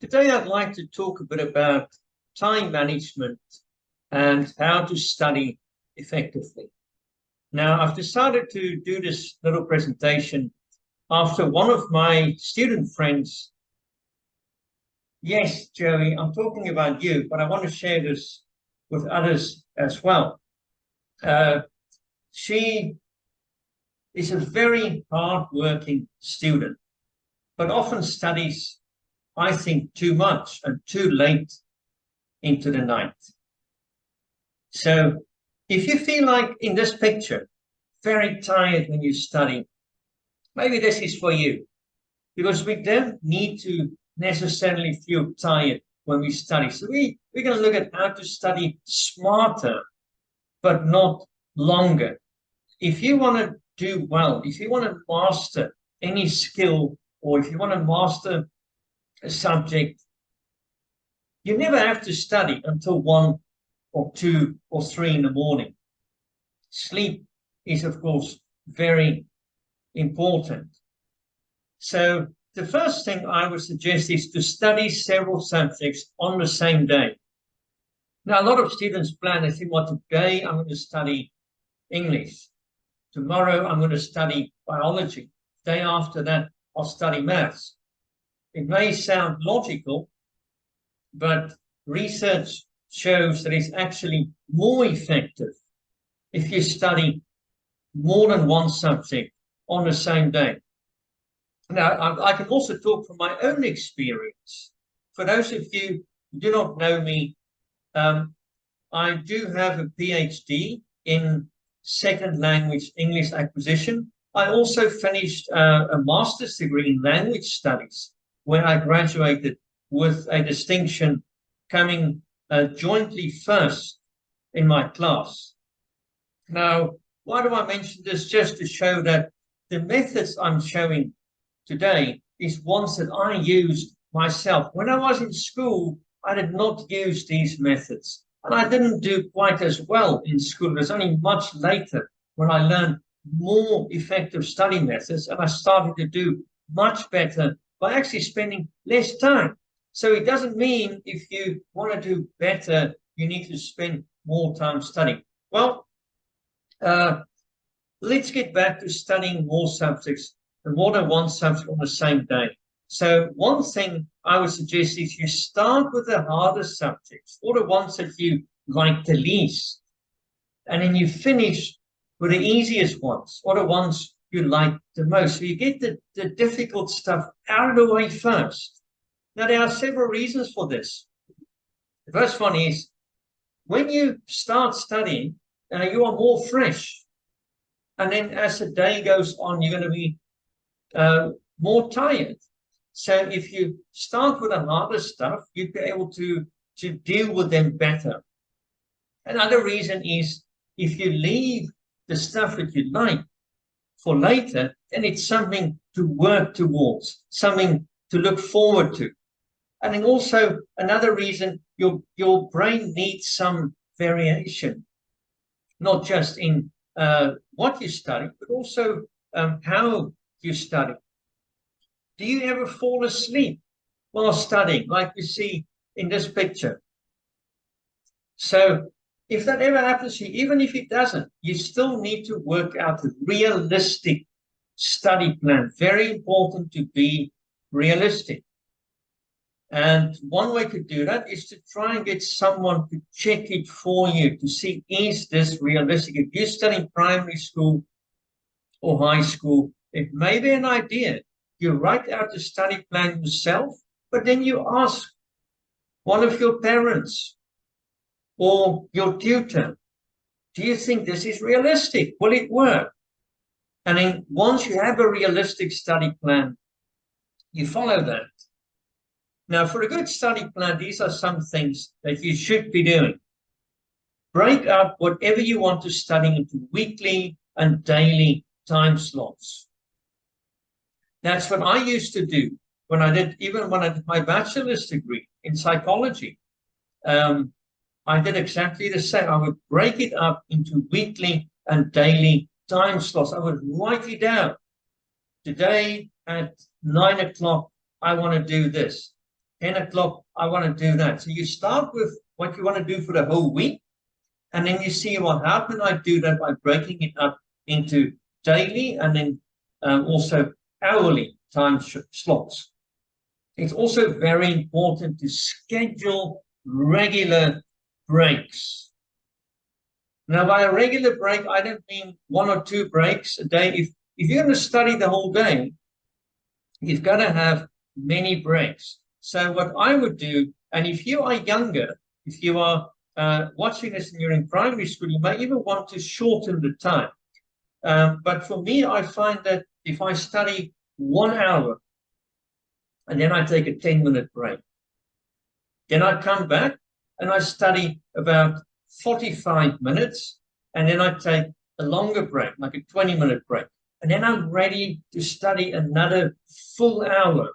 Today, I'd like to talk a bit about time management and how to study effectively. Now, I've decided to do this little presentation after one of my student friends. Yes, Joey, I'm talking about you, but I want to share this with others as well. She is a very hardworking student, but often studies, I think, too much and too late into the night. So if you feel like in this picture, very tired when you study, maybe this is for you, because we don't need to necessarily feel tired when we study. So we're going to look at how to study smarter, but not longer. If you want to do well, if you want to master any skill, or if you want to master a subject, you never have to study until 1 or 2 or 3 in the morning. Sleep is, of course, very important. So the first thing I would suggest is to study several subjects on the same day. Now, a lot of students plan, they think, well, today I'm going to study English. Tomorrow I'm going to study biology. The day after that, I'll study maths. It may sound logical, but research shows that it's actually more effective if you study more than one subject on the same day. Now, I can also talk from my own experience. For those of you who do not know me, I do have a PhD in second language English acquisition. I also finished a master's degree in language studies, where I graduated with a distinction, coming jointly first in my class. Now, why do I mention this? Just to show that the methods I'm showing today is ones that I used myself. When I was in school, I did not use these methods, and I didn't do quite as well in school. It was only much later when I learned more effective study methods, and I started to do much better by actually spending less time. So it doesn't mean if you want to do better, you need to spend more time studying. Well, let's get back to studying more subjects, and more than one subject on the same day. So one thing I would suggest is you start with the hardest subjects, or the ones that you like the least, and then you finish with the easiest ones, or the ones you like the most. So you get the difficult stuff out of the way first. Now, there are several reasons for this. The first one is when you start studying, you are more fresh. And then as the day goes on, you're going to be more tired. So if you start with the harder stuff, you'll be able to deal with them better. Another reason is if you leave the stuff that you like for later, then it's something to work towards, something to look forward to. And then also another reason, your brain needs some variation, not just in what you study, but also how you study. Do you ever fall asleep while studying, like you see in this picture? So if that ever happens to you, even if it doesn't, you still need to work out a realistic study plan. Very important to be realistic. And one way to do that is to try and get someone to check it for you to see, is this realistic? If you're studying primary school or high school, it may be an idea. You write out the study plan yourself, but then you ask one of your parents or your tutor, do you think this is realistic? Will it work? And then once you have a realistic study plan, you follow that. Now, for a good study plan, these are some things that you should be doing. Break up whatever you want to study into weekly and daily time slots. That's what I used to do when I did my bachelor's degree in psychology. I did exactly the same. I would break it up into weekly and daily time slots. I would write it down. Today at 9 o'clock, I want to do this. 10 o'clock, I want to do that. So you start with what you want to do for the whole week. And then you see, well, how can I do that by breaking it up into daily and then also hourly time slots. It's also very important to schedule regular breaks. Now, by a regular break, I don't mean 1 or 2 breaks a day. If you're going to study the whole day, you've got to have many breaks. So what I would do, and if you are younger, if you are watching this and you're in primary school, you may even want to shorten the time. But for me, I find that if I study 1 hour and then I take a 10-minute break, then I come back and I study about 45 minutes, and then I take a longer break, like a 20-minute break. And then I'm ready to study another full hour.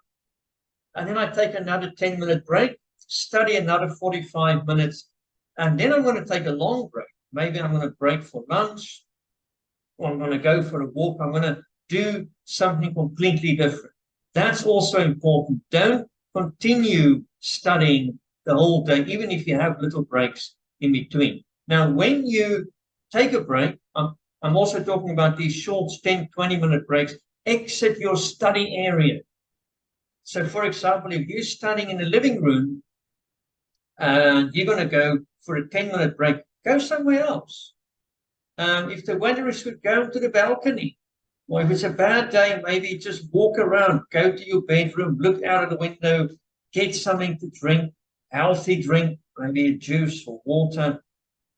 And then I take another 10-minute break, study another 45 minutes, and then I'm going to take a long break. Maybe I'm going to break for lunch, or I'm going to go for a walk. I'm going to do something completely different. That's also important. Don't continue studying the whole day, even if you have little breaks in between. Now, when you take a break, I'm also talking about these short 10, 20-minute breaks. Exit your study area. So, for example, if you're studying in the living room and you're going to go for a 10-minute break, go somewhere else. If the weather is good, go to the balcony. Or if it's a bad day, maybe just walk around, go to your bedroom, look out of the window, get something to drink, healthy drink, maybe a juice or water.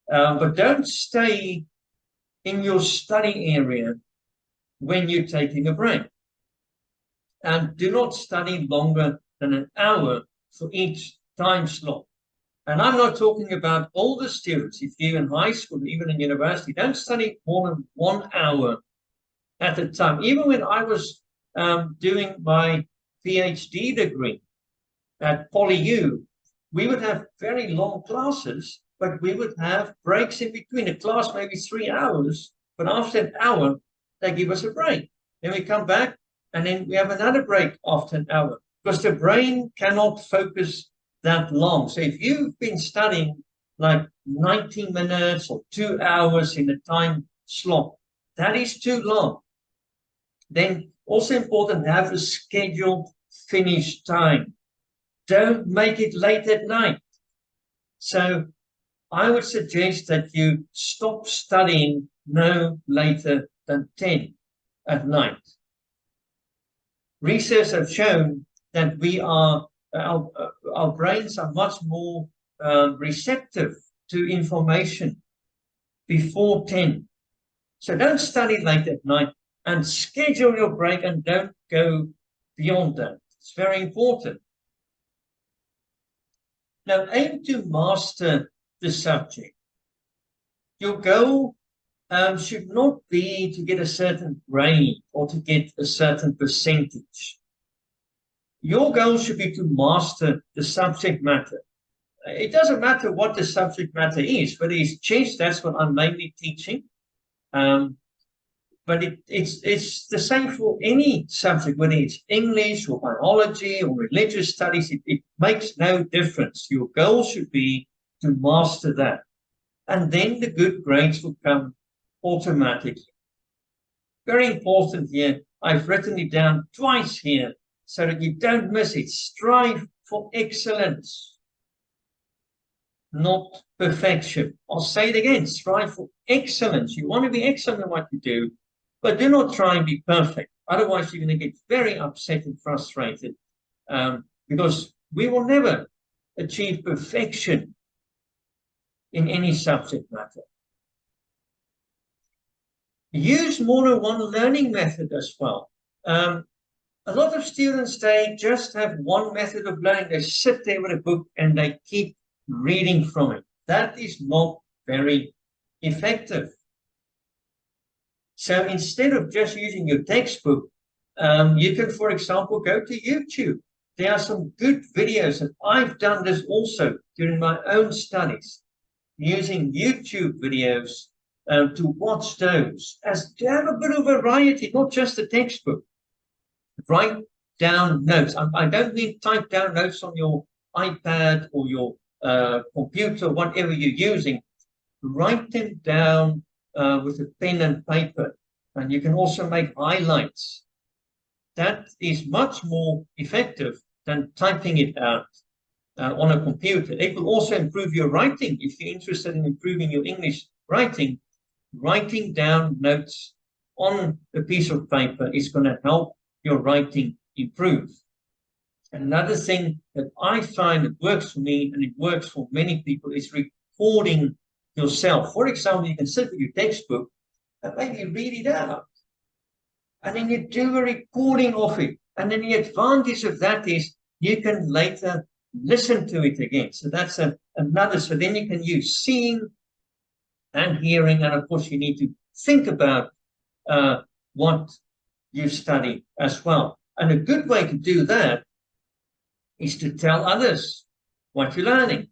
But don't stay in your study area when you're taking a break. And do not study longer than an hour for each time slot. And I'm not talking about older students. If you're in high school, even in university, don't study more than 1 hour at a time. Even when I was doing my PhD degree at PolyU, we would have very long classes, but we would have breaks in between. A class maybe 3 hours, but after an hour, they give us a break. Then we come back, and then we have another break after an hour, because the brain cannot focus that long. So if you've been studying like 90 minutes or 2 hours in a time slot, that is too long. Then also important, have a scheduled finish time. Don't make it late at night. So I would suggest that you stop studying no later than 10 at night. Research has shown that our brains are much more receptive to information before 10. So don't study late at night, and schedule your break and don't go beyond that. It's very important. Now, aim to master the subject. Your goal should not be to get a certain grade or to get a certain percentage. Your goal should be to master the subject matter. It doesn't matter what the subject matter is, whether it's chess, that's what I'm mainly teaching. But it's the same for any subject, whether it's English or biology or religious studies. It makes no difference. Your goal should be to master that. And then the good grades will come automatically. Very important here. I've written it down twice here so that you don't miss it. Strive for excellence, not perfection. I'll say it again. Strive for excellence. You want to be excellent in what you do, but do not try and be perfect. Otherwise, you're going to get very upset and frustrated because we will never achieve perfection in any subject matter. Use more than one learning method as well. A lot of students, they just have one method of learning. They sit there with a book and they keep reading from it. That is not very effective. So instead of just using your textbook, you can, for example, go to YouTube. There are some good videos, and I've done this also during my own studies, using YouTube videos to watch those, as to have a bit of variety, not just the textbook, right? down notes. I don't mean type down notes on your iPad or your computer, whatever you're using. Write them down with a pen and paper. And you can also make highlights. That is much more effective than typing it out on a computer. It will also improve your writing. If you're interested in improving your English writing, writing down notes on a piece of paper is going to help your writing improve. Another thing that I find that works for me, and it works for many people, is recording yourself. For example, you can sit with your textbook and maybe read it out. And then you do a recording of it. And then the advantage of that is you can later listen to it again. So that's another. So then you can use seeing and hearing. And of course, you need to think about what you study as well. And a good way to do that is to tell others what you're learning.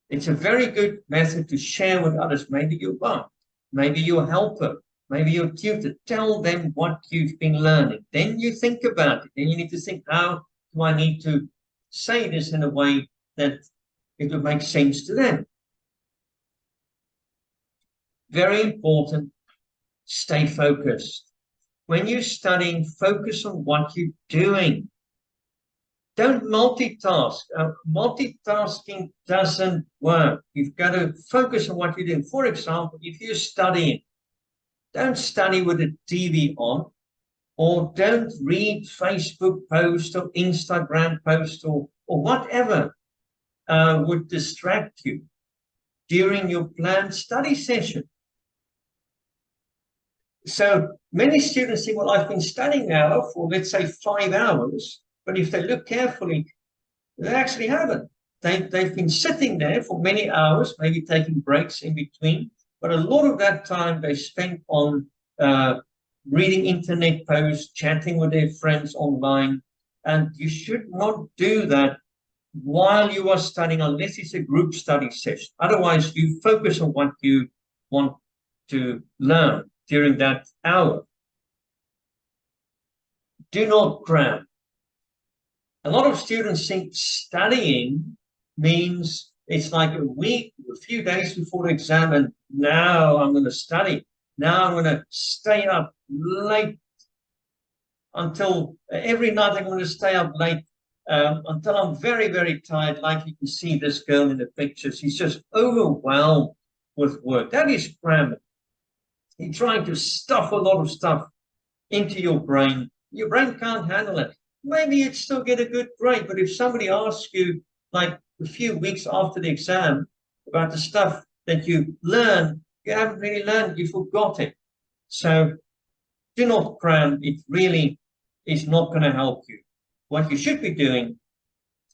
It's a very good method to share with others. Maybe your mom, maybe your helper, maybe your tutor. Tell them what you've been learning. Then you think about it. Then you need to think, how do I need to say this in a way that it will make sense to them? Very important, stay focused. When you're studying, focus on what you're doing. Don't multitask. Multitasking doesn't work. You've got to focus on what you're doing. For example, if you're studying, don't study with the TV on, or don't read Facebook posts or Instagram posts or whatever would distract you during your planned study session. So many students say, well, I've been studying now for, let's say, 5 hours. But if they look carefully, they actually haven't. They've been sitting there for many hours, maybe taking breaks in between. But a lot of that time they spent on reading internet posts, chatting with their friends online. And you should not do that while you are studying, unless it's a group study session. Otherwise, you focus on what you want to learn during that hour. Do not cram. A lot of students think studying means it's like a week, a few days before the exam, and now I'm going to study. Now I'm going to stay up late until every night I'm going to stay up late until I'm very, very tired. Like you can see this girl in the picture. She's just overwhelmed with work. That is cramming. You're trying to stuff a lot of stuff into your brain. Your brain can't handle it. Maybe you'd still get a good grade, but if somebody asks you, like a few weeks after the exam, about the stuff that you learned, you haven't really learned, you forgot it. So do not cram. It really is not going to help you. What you should be doing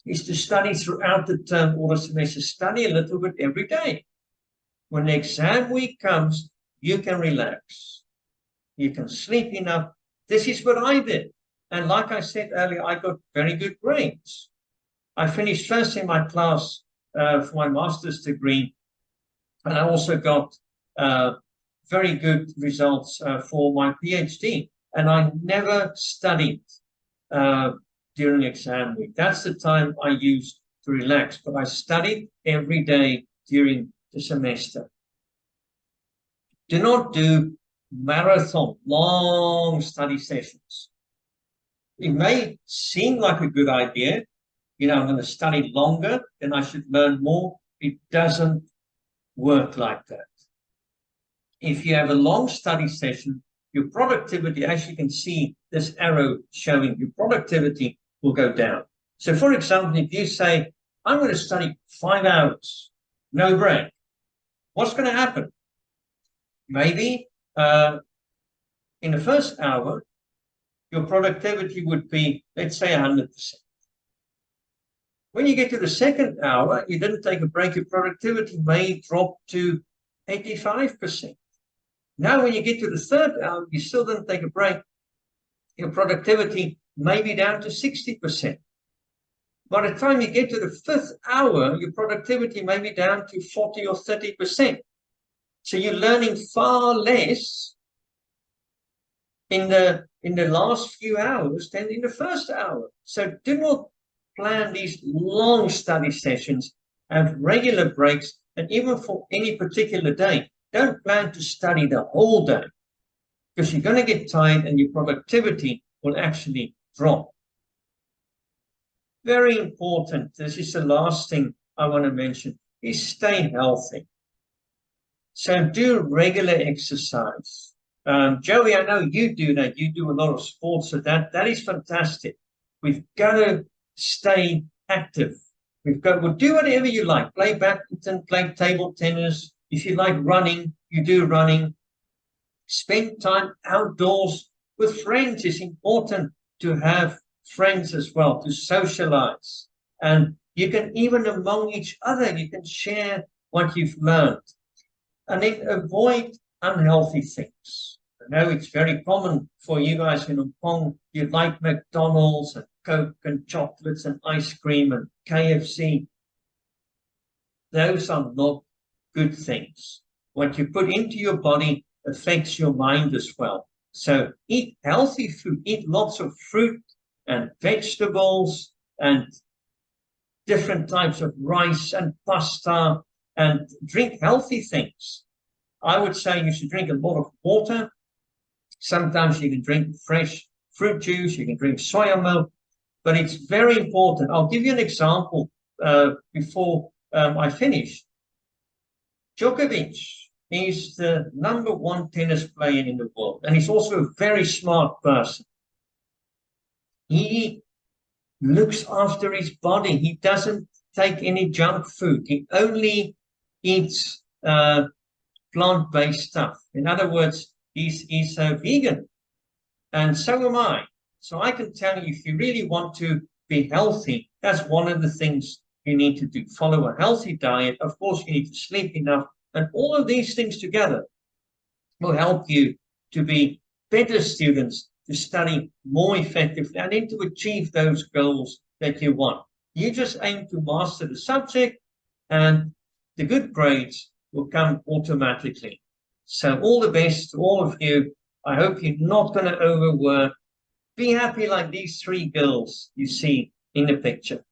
is to study throughout the term or the semester. Study a little bit every day. When the exam week comes, you can relax. You can sleep enough. This is what I did. And like I said earlier, I got very good grades. I finished first in my class for my master's degree. And I also got very good results for my PhD. And I never studied during exam week. That's the time I used to relax. But I studied every day during the semester. Do not do marathon, long study sessions. It may seem like a good idea. You know, I'm going to study longer, then I should learn more. It doesn't work like that. If you have a long study session, your productivity, as you can see this arrow showing, your productivity will go down. So for example, if you say, I'm going to study 5 hours, no break, what's going to happen? Maybe in the first hour, your productivity would be, let's say, 100%. When you get to the second hour, you didn't take a break, your productivity may drop to 85%. Now, when you get to the third hour, you still didn't take a break, your productivity may be down to 60%. By the time you get to the fifth hour, your productivity may be down to 40 or 30%. So you're learning far less in the in the last few hours than in the first hour. So do not plan these long study sessions, have regular breaks, and even for any particular day, don't plan to study the whole day, because you're going to get tired and your productivity will actually drop. Very important, this is the last thing I want to mention, is stay healthy. So do regular exercise. Joey, I know you do that. You do a lot of sports, so that is fantastic. We've got to stay active. We'll do whatever you like. Play badminton, play table tennis. If you like running, you do running. Spend time outdoors with friends. It's important to have friends as well, to socialize. And you can, even among each other, you can share what you've learned. And then avoid unhealthy things. I know it's very common for you guys in Hong Kong. You like McDonald's and Coke and chocolates and ice cream and KFC. Those are not good things. What you put into your body affects your mind as well. So eat healthy food, eat lots of fruit and vegetables and different types of rice and pasta, and drink healthy things. I would say you should drink a lot of water. Sometimes you can drink fresh fruit juice, you can drink soya milk, but it's very important. I'll give you an example before I finish. Djokovic is the #1 tennis player in the world, and he's also a very smart person. He looks after his body. He doesn't take any junk food. He only eats plant-based stuff. In other words, he's a vegan, and so am I. So I can tell you, if you really want to be healthy, that's one of the things you need to do. Follow a healthy diet. Of course, you need to sleep enough. And all of these things together will help you to be better students, to study more effectively, and then to achieve those goals that you want. You just aim to master the subject, and the good grades will come automatically. So all the best to all of you. I hope you're not going to overwork. Be happy like these 3 girls you see in the picture.